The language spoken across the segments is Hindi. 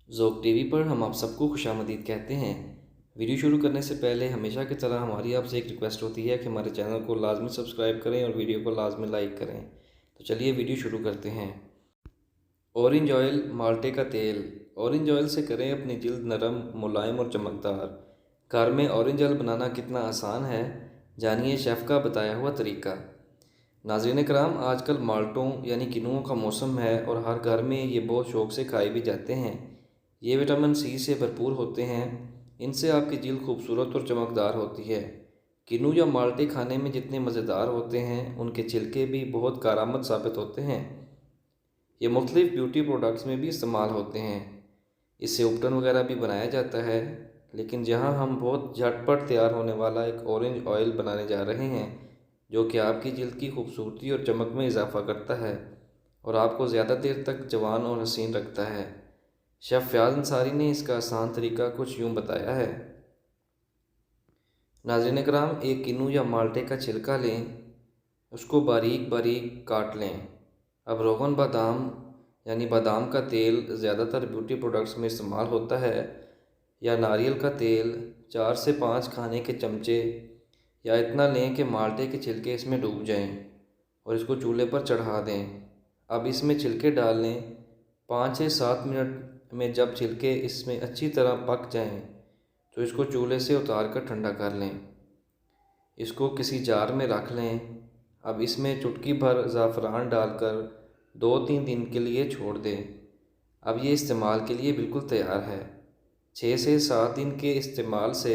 ज़ोक टीवी पर हम आप सबको खुशामदीद कहते हैं। वीडियो शुरू करने से पहले हमेशा की तरह हमारी आपसे एक रिक्वेस्ट होती है कि हमारे चैनल को लाजमी सब्सक्राइब करें और वीडियो को लाजमी लाइक करें। तो चलिए वीडियो शुरू करते हैं। ऑरेंज ऑयल माल्टे का तेल। ऑरेंज ऑयल से करें अपनी जिल्द नरम, मुलायम और चमकदार। घर में ऑरेंज ऑयल बनाना कितना आसान है, जानिए शेफ़ का बताया हुआ तरीका। नाज़रीन कराम, आजकल माल्टों यानी किनुओं का मौसम है और हर घर में ये बहुत शौक़ से खाए भी जाते हैं। ये विटामिन सी से भरपूर होते हैं। इनसे आपकी जिल्द खूबसूरत और चमकदार होती है। किन्नू या माल्टे खाने में जितने मज़ेदार होते हैं, उनके छिलके भी बहुत कारआमद साबित होते हैं। ये मुख्तलिफ़ ब्यूटी प्रोडक्ट्स में भी इस्तेमाल होते हैं। इससे उपटन वगैरह भी बनाया जाता है। लेकिन जहाँ हम बहुत झटपट तैयार होने वाला एक ऑरेंज ऑयल बनाने जा रहे हैं, जो कि आपकी जिल्द की खूबसूरती और चमक में इजाफ़ा करता है और आपको ज़्यादा देर तक जवान और हसीन रखता है। शेफ़ फ़याज़ अंसारी ने इसका आसान तरीका कुछ यूँ बताया है। नाज़रीन कराम, एक किन्नू या माल्टे का छिलका लें, उसको बारीक बारीक काट लें। अब रोगन बादाम यानी बादाम का तेल ज़्यादातर ब्यूटी प्रोडक्ट्स में इस्तेमाल होता है, या नारियल का तेल 4 से 5 खाने के चमचे या इतना लें कि माल्टे के छिलके इसमें डूब जाएं और इसको चूल्हे पर चढ़ा दें। अब इसमें छिलके डाल लें। 5 से 7 मिनट में जब छिलके इसमें अच्छी तरह पक जाएं, तो इसको चूल्हे से उतार कर ठंडा कर लें। इसको किसी जार में रख लें। अब इसमें चुटकी भर ज़ाफ़रान डालकर 2-3 दिन के लिए छोड़ दें। अब ये इस्तेमाल के लिए बिल्कुल तैयार है। 6 से 7 दिन के इस्तेमाल से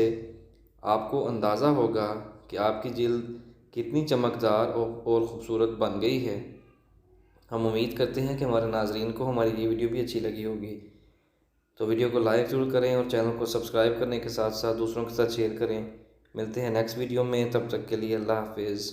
आपको अंदाज़ा होगा कि आपकी जिल्द कितनी चमकदार और ख़ूबसूरत बन गई है। हम उम्मीद करते हैं कि हमारे नाज़रीन को हमारी ये वीडियो भी अच्छी लगी होगी। तो वीडियो को लाइक ज़रूर करें और चैनल को सब्सक्राइब करने के साथ साथ दूसरों के साथ शेयर करें। मिलते हैं नेक्स्ट वीडियो में, तब तक के लिए अल्लाह हाफिज़।